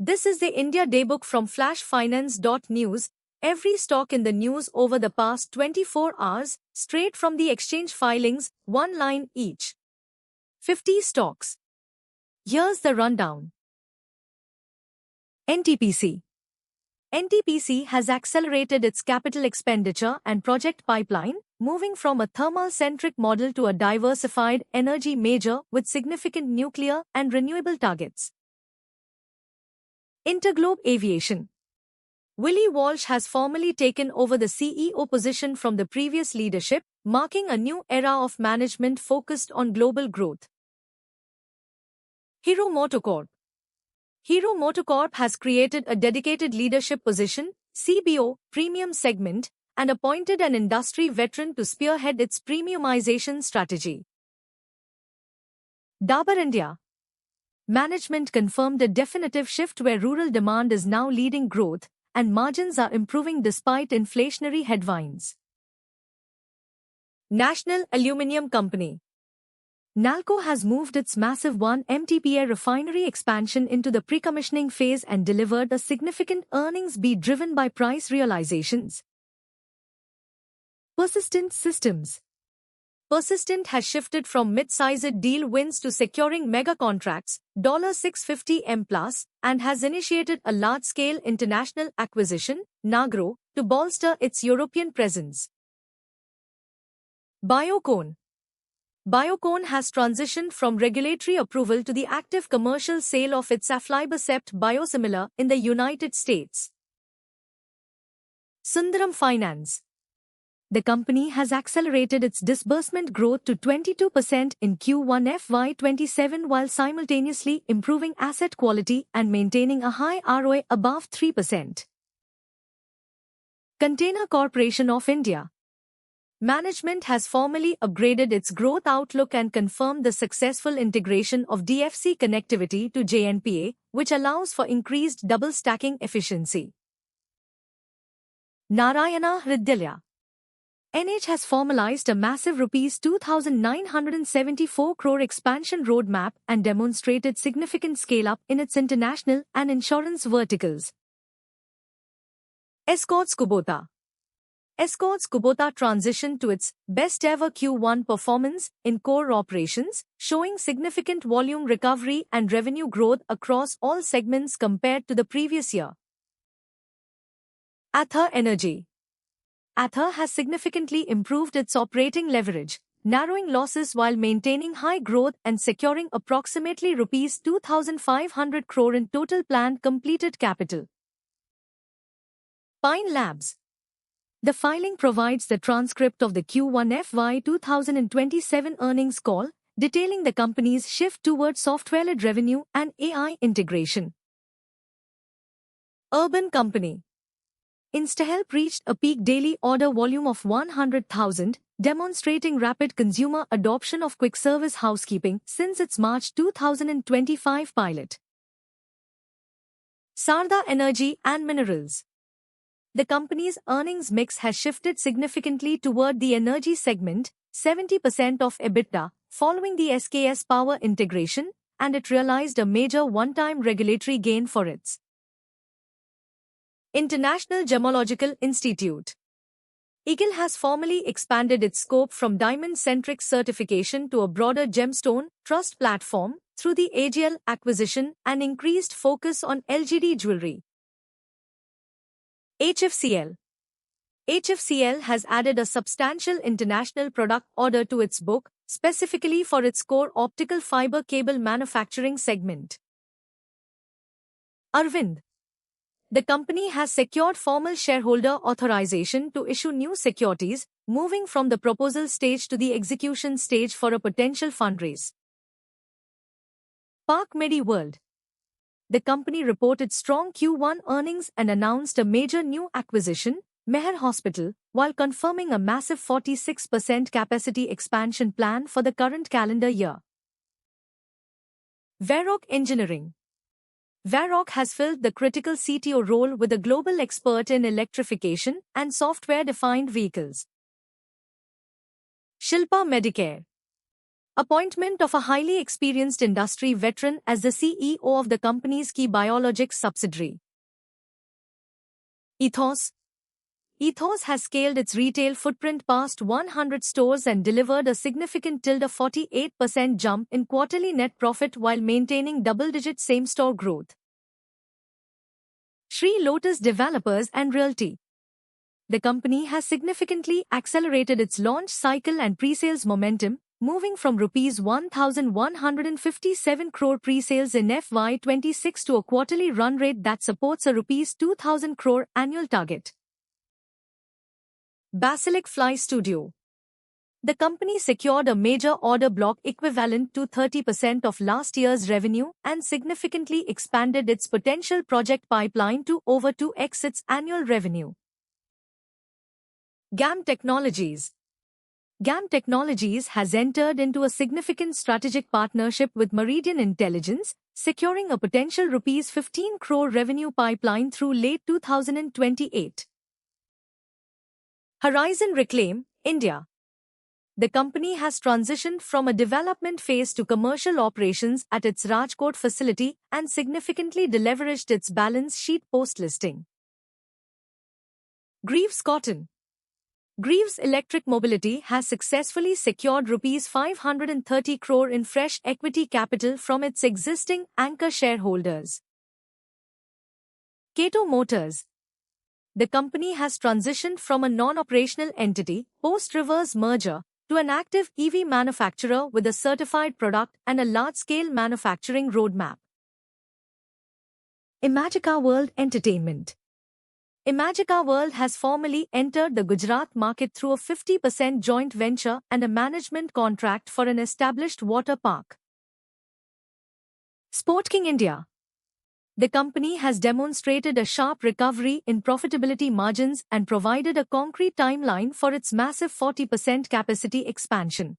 This is the India Daybook from flashfinance.news. Every stock in the news over the past 24 hours, straight from the exchange filings, one line each. 50 stocks. Here's the rundown. NTPC. NTPC has accelerated its capital expenditure and project pipeline, moving from a thermal-centric model to a diversified energy major with significant nuclear and renewable targets. Interglobe Aviation. Willie Walsh has formally taken over the CEO position from the previous leadership, marking a new era of management focused on global growth. Hero MotoCorp. Hero MotoCorp has created a dedicated leadership position, CBO, premium segment, and appointed an industry veteran to spearhead its premiumization strategy. Dabur India. Management confirmed a definitive shift where rural demand is now leading growth, and margins are improving despite inflationary headwinds. National Aluminium Company. NALCO has moved its massive 1 MTPA refinery expansion into the pre-commissioning phase and delivered a significant earnings beat driven by price realizations. Persistent Systems. Persistent has shifted from mid-sized deal wins to securing mega contracts, $650 million+, and has initiated a large-scale international acquisition, Nagro, to bolster its European presence. Biocon. Biocon has transitioned from regulatory approval to the active commercial sale of its aflibercept biosimilar in the United States. Sundaram Finance. The company has accelerated its disbursement growth to 22% in Q1 FY27 while simultaneously improving asset quality and maintaining a high ROA above 3%. Container Corporation of India. Management has formally upgraded its growth outlook and confirmed the successful integration of DFC connectivity to JNPA, which allows for increased double-stacking efficiency. Narayana Hridyalaya. NH has formalized a massive Rs 2,974 crore expansion roadmap and demonstrated significant scale-up in its international and insurance verticals. Escorts Kubota. Escorts Kubota transitioned to its best-ever Q1 performance in core operations, showing significant volume recovery and revenue growth across all segments compared to the previous year. Ather Energy. Ather has significantly improved its operating leverage, narrowing losses while maintaining high growth and securing approximately Rs 2,500 crore in total planned completed capital. Pine Labs. The filing provides the transcript of the Q1 FY 2027 earnings call, detailing the company's shift towards software-led revenue and AI integration. Urban Company. InstaHelp reached a peak daily order volume of 100,000, demonstrating rapid consumer adoption of quick service housekeeping since its March 2025 pilot. Sarda Energy and Minerals. The company's earnings mix has shifted significantly toward the energy segment, 70% of EBITDA, following the SKS Power integration, and it realized a major one-time regulatory gain for its International Gemological Institute. IGIL has formally expanded its scope from diamond-centric certification to a broader gemstone trust platform through the AGL acquisition and increased focus on LGD jewelry. HFCL. HFCL has added a substantial international product order to its book, specifically for its core optical fiber cable manufacturing segment. Arvind. The company has secured formal shareholder authorization to issue new securities, moving from the proposal stage to the execution stage for a potential fundraise. Park MediWorld. The company reported strong Q1 earnings and announced a major new acquisition, Meher Hospital, while confirming a massive 46% capacity expansion plan for the current calendar year. Varroc Engineering. Varroc has filled the critical CTO role with a global expert in electrification and software-defined vehicles. Shilpa Medicare. Appointment of a highly experienced industry veteran as the CEO of the company's key biologics subsidiary. Ethos. Ethos has scaled its retail footprint past 100 stores and delivered a significant 48% jump in quarterly net profit while maintaining double-digit same-store growth. Sri Lotus Developers and Realty. The company has significantly accelerated its launch cycle and pre-sales momentum, moving from Rs 1,157 crore pre-sales in FY26 to a quarterly run rate that supports a Rs 2,000 crore annual target. Basilic Fly Studio. The company secured a major order block equivalent to 30% of last year's revenue and significantly expanded its potential project pipeline to over 2x its annual revenue. GAM Technologies. GAM Technologies has entered into a significant strategic partnership with Meridian Intelligence, securing a potential Rs 15 crore revenue pipeline through late 2028. Horizon Reclaim, India. The company has transitioned from a development phase to commercial operations at its Rajkot facility and significantly deleveraged its balance sheet post-listing. Greaves Cotton. Greaves Electric Mobility has successfully secured Rs 530 crore in fresh equity capital from its existing anchor shareholders. Kato Motors. The company has transitioned from a non-operational entity, post-reverse merger, to an active EV manufacturer with a certified product and a large-scale manufacturing roadmap. Imagica World Entertainment. Imagica World has formally entered the Gujarat market through a 50% joint venture and a management contract for an established water park. SportKing India. The company has demonstrated a sharp recovery in profitability margins and provided a concrete timeline for its massive 40% capacity expansion.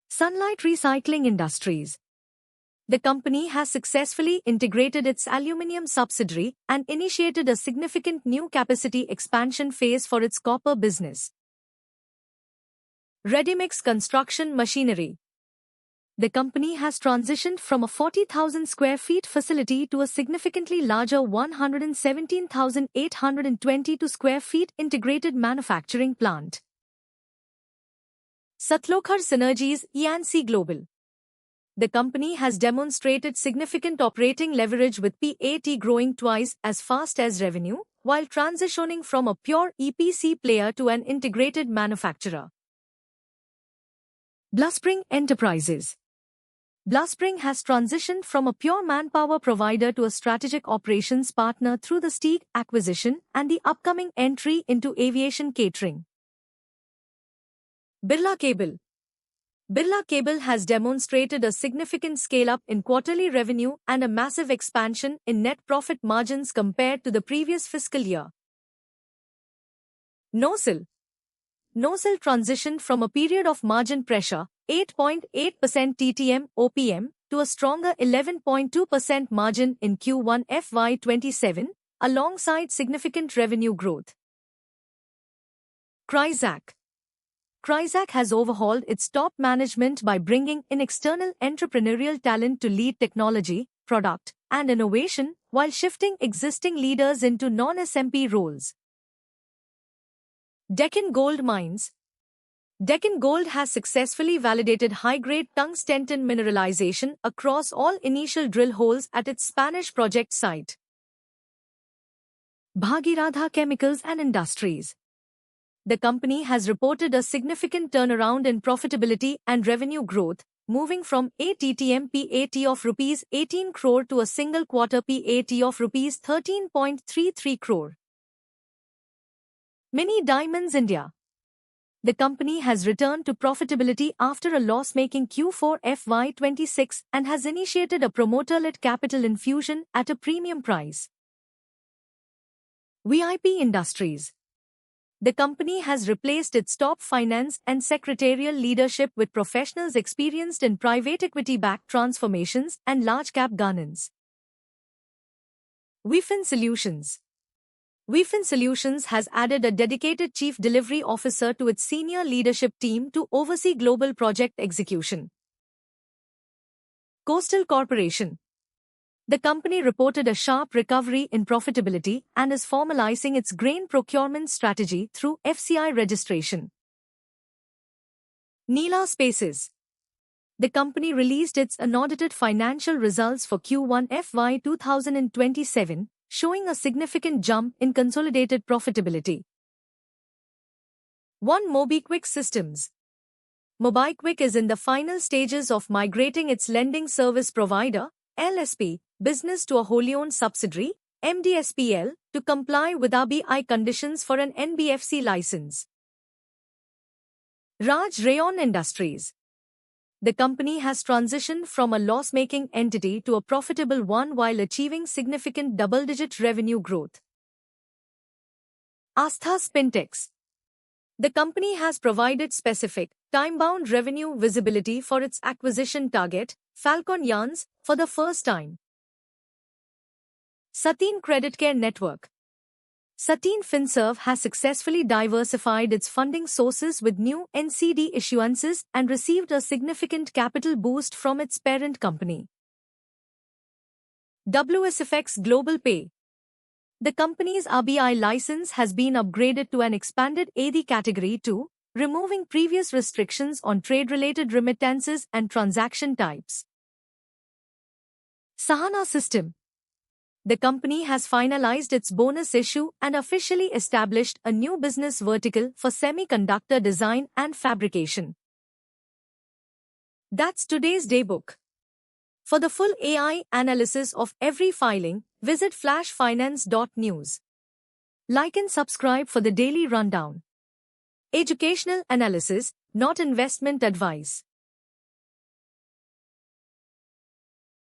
Sunlight Recycling Industries. The company has successfully integrated its aluminium subsidiary and initiated a significant new capacity expansion phase for its copper business. Readymix Construction Machinery. The company has transitioned from a 40,000 square feet facility to a significantly larger 117,822 square feet integrated manufacturing plant. Satlokhar Synergies E&C Global. The company has demonstrated significant operating leverage with PAT growing twice as fast as revenue, while transitioning from a pure EPC player to an integrated manufacturer. BluSpring Enterprises. BluSpring has transitioned from a pure manpower provider to a strategic operations partner through the Steag acquisition and the upcoming entry into aviation catering. Birla Cable. Birla Cable has demonstrated a significant scale-up in quarterly revenue and a massive expansion in net profit margins compared to the previous fiscal year. NOSIL. NOSIL transitioned from a period of margin pressure, 8.8% TTM OPM, to a stronger 11.2% margin in Q1 FY27, alongside significant revenue growth. Crizac. Crizac has overhauled its top management by bringing in external entrepreneurial talent to lead technology, product, and innovation, while shifting existing leaders into non-SMP roles. Deccan Gold Mines. Deccan Gold has successfully validated high-grade tungsten mineralization across all initial drill holes at its Spanish project site. Bhagiratha Chemicals and Industries. The company has reported a significant turnaround in profitability and revenue growth, moving from a TTM PAT of Rs 18 crore to a single quarter PAT of Rs 13.33 crore. Mini Diamonds India. The company has returned to profitability after a loss-making Q4 FY26 and has initiated a promoter-led capital infusion at a premium price. VIP Industries. The company has replaced its top finance and secretarial leadership with professionals experienced in private equity-backed transformations and large-cap governance. Wifin Solutions. Wifin Solutions has added a dedicated Chief Delivery Officer to its senior leadership team to oversee global project execution. Coastal Corporation. The company reported a sharp recovery in profitability and is formalizing its grain procurement strategy through FCI registration. Neela Spaces. The company released its unaudited financial results for Q1 FY 2027, showing a significant jump in consolidated profitability. One MobiKwik Systems. MobiKwik is in the final stages of migrating its lending service provider, LSP, business to a wholly owned subsidiary, MDSPL, to comply with RBI conditions for an NBFC license. Raj Rayon Industries. The company has transitioned from a loss-making entity to a profitable one while achieving significant double-digit revenue growth. Astha Spintex. The company has provided specific, time-bound revenue visibility for its acquisition target, Falcon Yarns, for the first time. Satin Creditcare Network. Satin Finserv has successfully diversified its funding sources with new NCD issuances and received a significant capital boost from its parent company. WSFX Global Pay. The company's RBI license has been upgraded to an expanded AD Category 2, removing previous restrictions on trade-related remittances and transaction types. Sahana System. The company has finalized its bonus issue and officially established a new business vertical for semiconductor design and fabrication. That's today's daybook. For the full AI analysis of every filing, visit flashfinance.news. Like and subscribe for the daily rundown. Educational analysis, not investment advice.